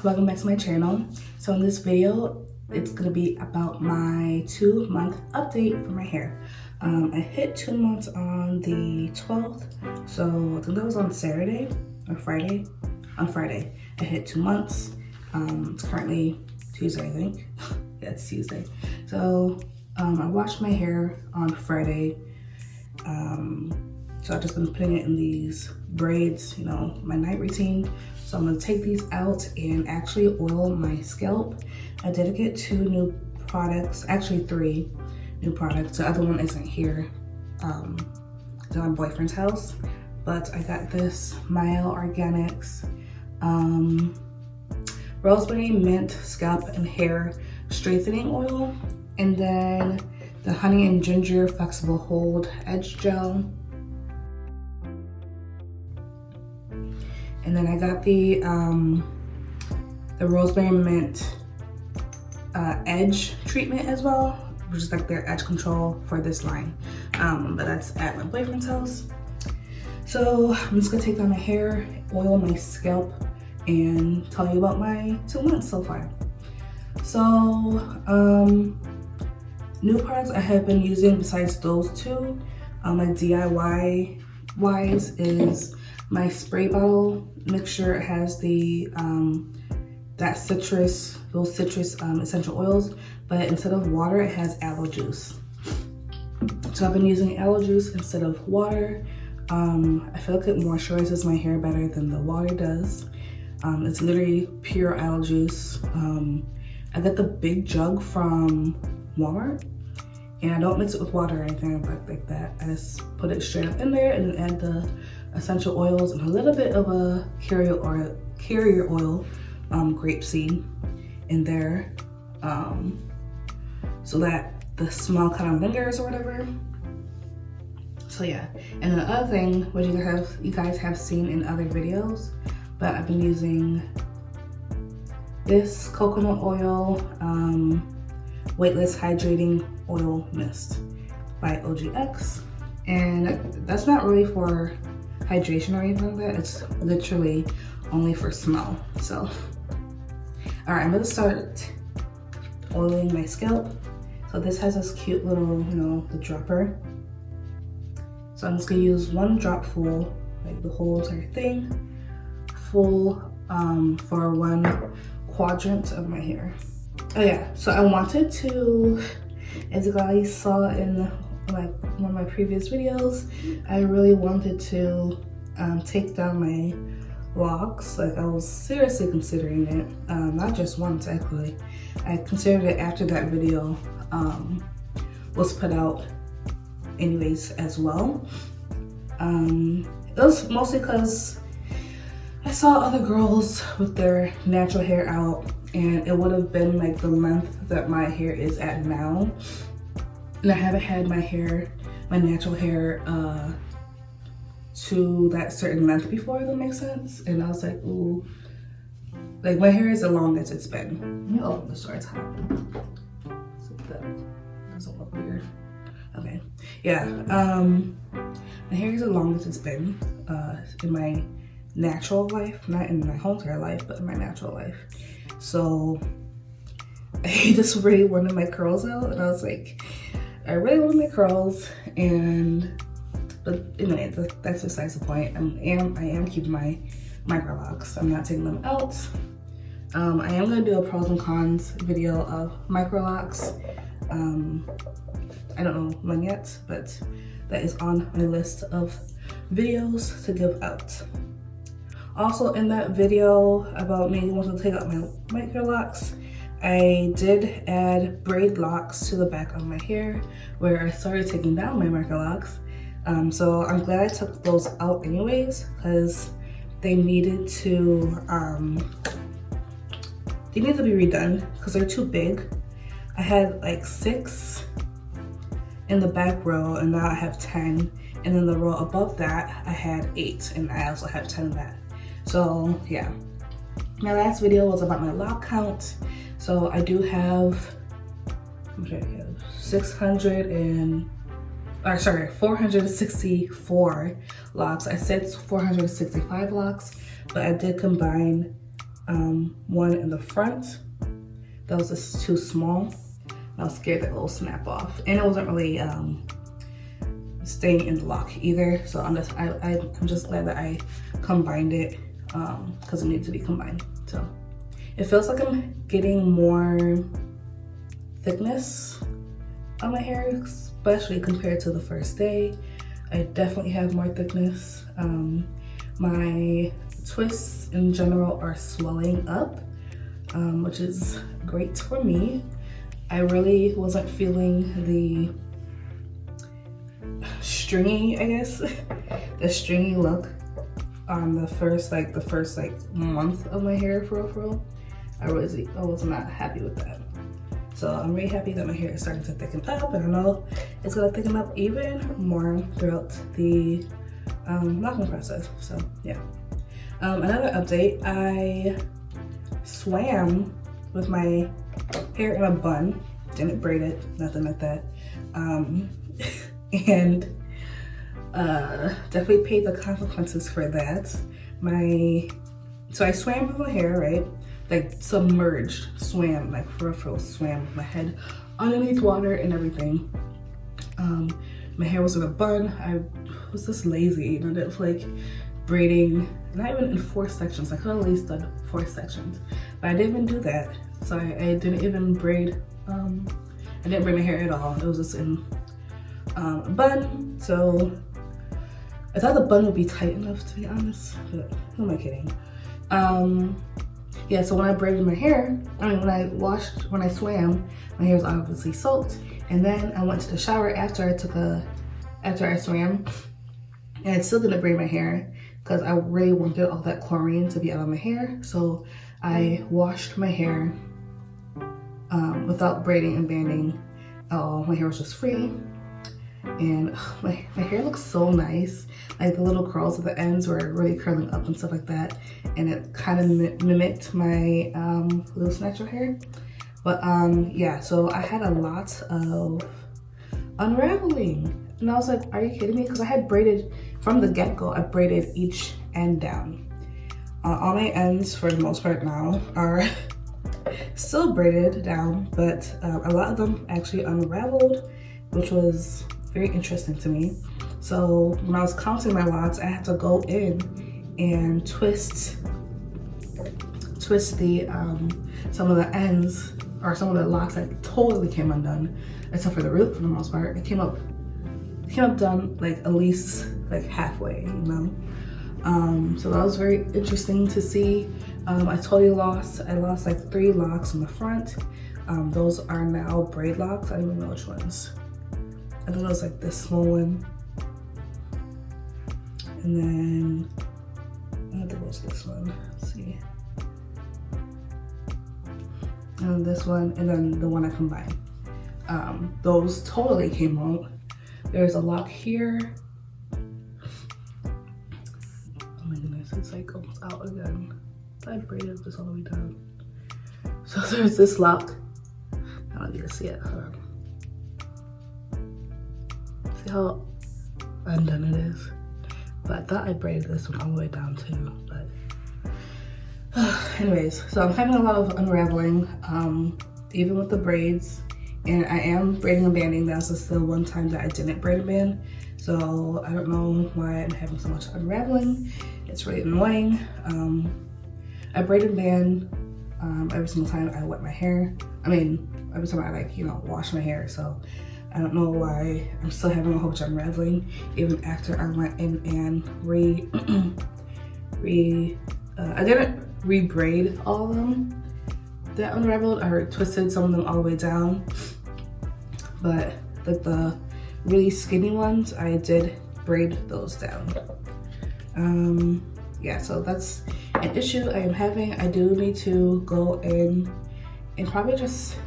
welcome back to my channel. So in this video, it's gonna be about my 2-month update for my hair. I hit 2 months on the 12th, so I think that was on Saturday or Friday. On Friday, I hit 2 months. It's currently Tuesday, I think. Yeah, it's Tuesday. So I washed my hair on Friday. So I've just been putting it in these braids, you know, my night routine. So I'm gonna take these out and actually oil my scalp. I did get 2 new products, actually 3 new products. The other one isn't here, it's at my boyfriend's house. But I got this Mild Organics Rosemary Mint Scalp and Hair Strengthening Oil. And then the Honey and Ginger Flexible Hold Edge Gel. And then I got the Rosemary Mint Edge treatment as well, which is like their edge control for this line. But that's at my boyfriend's house. So I'm just gonna take down my hair, oil my scalp, and tell you about my 2 months so far. So new products I have been using besides those 2, my DIY wise is my spray bottle mixture. It has the those citrus essential oils, but instead of water, it has aloe juice. So I've been using aloe juice instead of water. I feel like it moisturizes my hair better than the water does. It's literally pure aloe juice. I got the big jug from Walmart, and I don't mix it with water or anything like that. I just put it straight up in there and then add the essential oils and a little bit of a carrier oil grapeseed in there, so that the smell kind of lingers or whatever. So yeah, and the other thing, which you guys have seen in other videos, but I've been using this coconut oil weightless hydrating oil mist by OGX, and that's not really for hydration or anything like that. It's literally only for smell. So all right, I'm gonna start oiling my scalp. So this has this cute little, you know, the dropper. So I'm just gonna use 1 drop full, like the whole entire thing, full for 1 quadrant of my hair. Oh yeah, so I wanted to, as you guys saw in like one of my previous videos, I really wanted to take down my locks. Like, I was seriously considering it, not just once actually. I considered it after that video was put out anyways as well. It was mostly because I saw other girls with their natural hair out, and it would have been like the length that my hair is at now, and I haven't had my natural hair to that certain length before, if that makes sense. And I was like, ooh, like my hair is the longest it's been. Let me open the door, it's hot. So that doesn't look weird. Okay, yeah, my hair is the longest it's been in my natural life, not in my home care life, but in my natural life. So I just really wanted my curls out, and I was like, I really want my curls, but anyway, that's besides the point. I am keeping my Microlocs. I'm not taking them out. I am gonna do a pros and cons video of Microlocs. I don't know when yet, but that is on my list of videos to give out. Also, in that video about me wanting to take out my Microlocs, I did add braid locks to the back of my hair where I started taking down my Microlocs. So I'm glad I took those out anyways, because they needed to be redone because they're too big. I had like 6 in the back row, and now I have 10, and then the row above that I had 8, and I also have 10 in that. So yeah, my last video was about my lock count. So I do have, I'm sure I have 464 locks. I said 465 locks, but I did combine one in the front that was just too small. I was scared that it will snap off, and it wasn't really staying in the lock either. So I'm just glad that I combined it because it needed to be combined. So it feels like I'm getting more thickness on my hair, especially compared to the first day. I definitely have more thickness. My twists in general are swelling up, which is great for me. I really wasn't feeling the stringy, I guess, the stringy look on the first month of my hair for real. I was not happy with that. So I'm really happy that my hair is starting to thicken up, and I know it's gonna thicken up even more throughout the locking process. So yeah. Another update, I swam with my hair in a bun, didn't braid it, nothing like that. And definitely paid the consequences for that. So I swam with my hair, right? Like submerged, swam, like for real, swam with my head underneath water and everything. My hair was in a bun. I was just lazy, and I didn't feel like braiding, not even in 4 sections. I could have at least done 4 sections, but I didn't even do that. So I didn't even braid, I didn't braid my hair at all. It was just in a bun. So I thought the bun would be tight enough, to be honest, but who am I kidding? Yeah, so when I braided my hair, when I swam, my hair was obviously soaked. And then I went to the shower after I swam, and I still didn't braid my hair because I really wanted all that chlorine to be out of my hair. So I washed my hair without braiding and banding at all. My hair was just free, and my hair looks so nice. Like the little curls at the ends were really curling up and stuff like that, and it kind of mimicked my loose natural hair. But yeah, so I had a lot of unraveling, and I was like, are you kidding me? Because I had braided from the get-go. I braided each end down. All my ends, for the most part now, are still braided down, but a lot of them actually unraveled, which was very interesting to me. So when I was counting my locks, I had to go in and twist the some of the ends, or some of the locks that totally came undone, except for the root. For the most part, it came up done like at least like halfway, you know. So that was very interesting to see. I lost like 3 locks in the front. Those are now braid locks. I don't even know which ones. I think it was like this small one, and then I think it was this one. Let's see. And this one, and then the one I combined. Those totally came out. There's a lock here. Oh my goodness, it's like almost out again. I braided this all the way down. So there's this lock. I don't need to see it. Hold on. See how undone it is? But I thought I braided this one all the way down too, but anyways, so I'm having a lot of unraveling, even with the braids, and I am braiding and banding. That's just the one time that I didn't braid and band, so I don't know why I'm having so much unraveling. It's really annoying. I braid and band every single time I wet my hair. I mean, every time I wash my hair, so I don't know why I'm still having a whole bunch of unraveling, even after I went in and I didn't re-braid all of them that unraveled. I twisted some of them all the way down, but like the really skinny ones, I did braid those down. Yeah, so that's an issue I am having. I do need to go in and probably just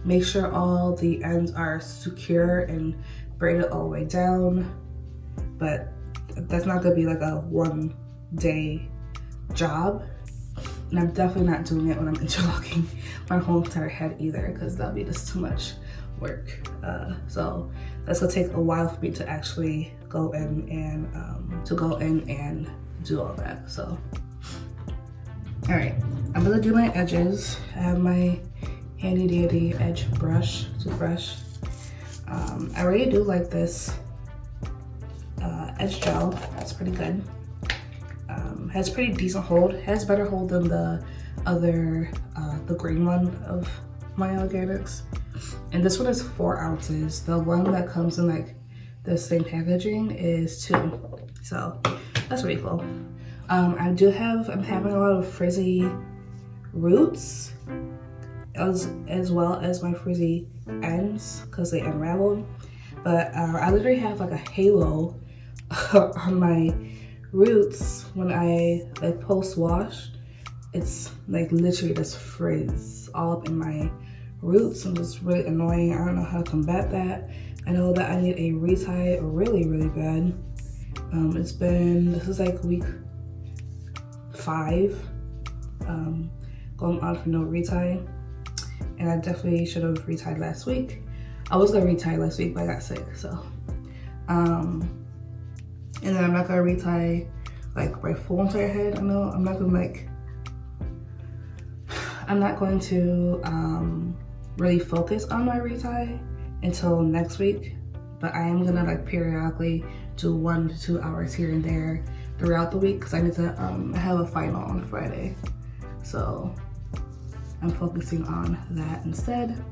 make sure all the ends are secure and braid it all the way down, but that's not gonna be like a one-day job, and I'm definitely not doing it when I'm interlocking my whole entire head either, because that'll be just too much work. So that's gonna take a while for me to actually go in and do all that. So All right, I'm gonna do my edges. I have my handy dandy edge brush, toothbrush. I really do like this edge gel. It's pretty good. Has pretty decent hold. Has better hold than the other, the green one of my organics. And this one is 4 ounces. The one that comes in like the same packaging is 2. So that's really cool. I'm having a lot of frizzy roots as well as my frizzy ends because they unraveled. But I literally have like a halo on my roots when I like post wash. It's like literally just frizz all up in my roots and just really annoying. I don't know how to combat that. I know that I need a retie really bad. This is like week 5 going on for no retie, and I definitely should have retied last week. I was gonna retie last week but I got sick, so and then I'm not gonna retie like my full entire head. I know I'm not going to really focus on my retie until next week, but I am gonna like periodically do 1 to 2 hours here and there throughout the week because I need to have a final on Friday, so I'm focusing on that instead.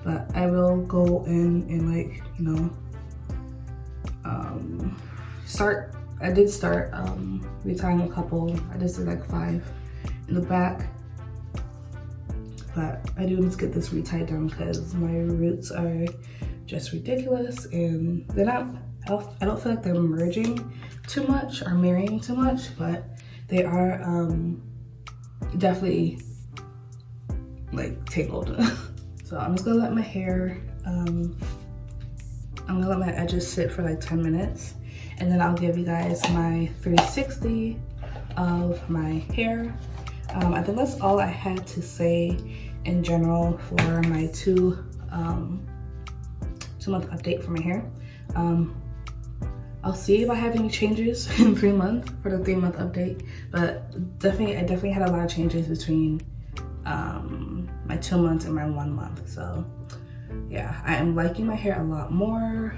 But I will go in and like, you know, I did start retying a couple. I just did like 5 in the back, but I do need to get this retied done because my roots are just ridiculous and they're not, I don't feel like they're merging too much or marrying too much, but they are definitely like tangled. So I'm just gonna let my hair, I'm gonna let my edges sit for like 10 minutes and then I'll give you guys my 360 of my hair. I think that's all I had to say in general for my 2-month update for my hair. I'll see if I have any changes in 3 months for the 3-month update, but I definitely had a lot of changes between my 2 months and my 1 month. So yeah, I am liking my hair a lot more.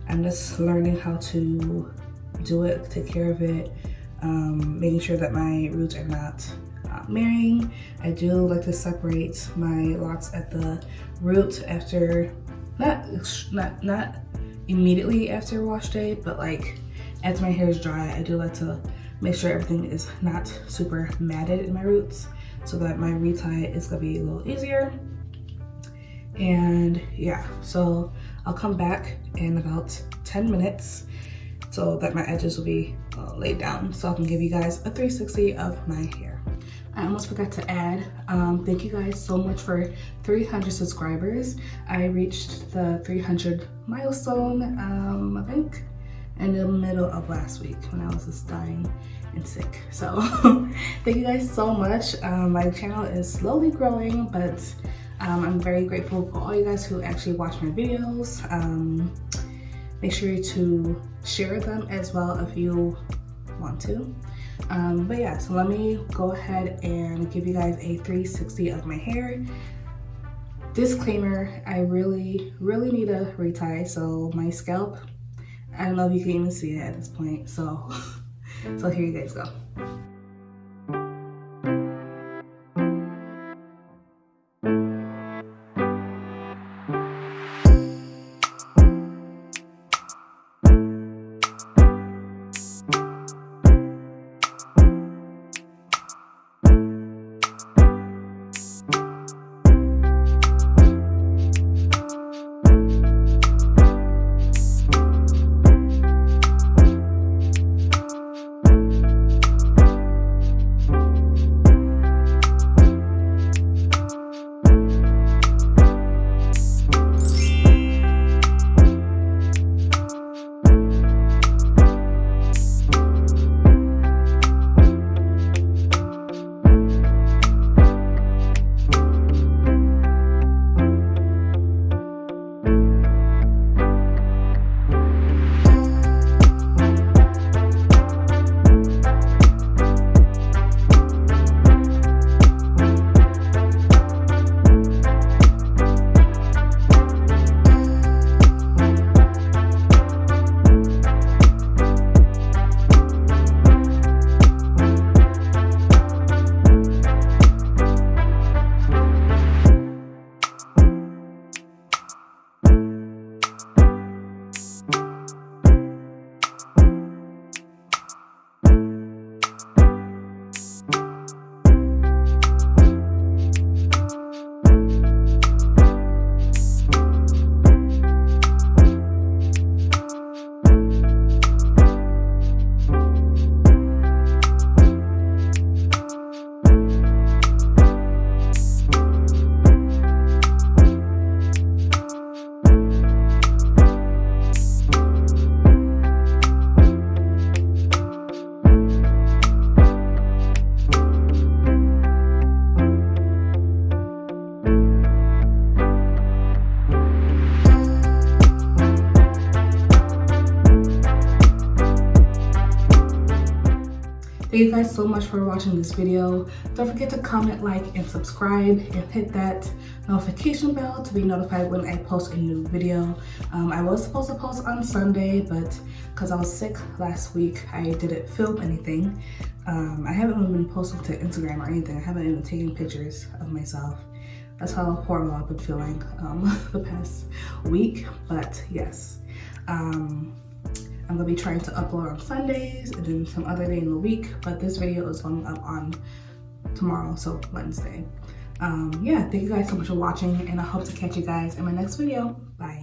I'm just learning how to do it, take care of it, making sure that my roots are not marrying. I do like to separate my locks at the root after, not immediately after wash day, but like after my hair is dry, I do like to make sure everything is not super matted in my roots so that my retie is gonna be a little easier. And yeah, so I'll come back in about 10 minutes so that my edges will be laid down so I can give you guys a 360 of my hair. I almost forgot to add, thank you guys so much for 300 subscribers. I reached the 300 milestone, I think in the middle of last week when I was just dying and sick. So thank you guys so much. My channel is slowly growing, but I'm very grateful for all you guys who actually watch my videos. Make sure to share them as well if you want to. But yeah, so let me go ahead and give you guys a 360 of my hair. Disclaimer, I really need a retie, so my scalp, I don't know if you can even see it at this point, so so here you guys go. you guys so much for watching this video. Don't forget to comment, like, and subscribe, and hit that notification bell to be notified when I post a new video. I was supposed to post on Sunday, but because I was sick last week, I didn't film anything. I haven't even been posting to Instagram or anything. I haven't even taken pictures of myself. That's how horrible I've been feeling the past week. But yes, I'm gonna be trying to upload on Sundays and then some other day in the week. But this video is going up on tomorrow, so Wednesday. Yeah, thank you guys so much for watching, and I hope to catch you guys in my next video. Bye.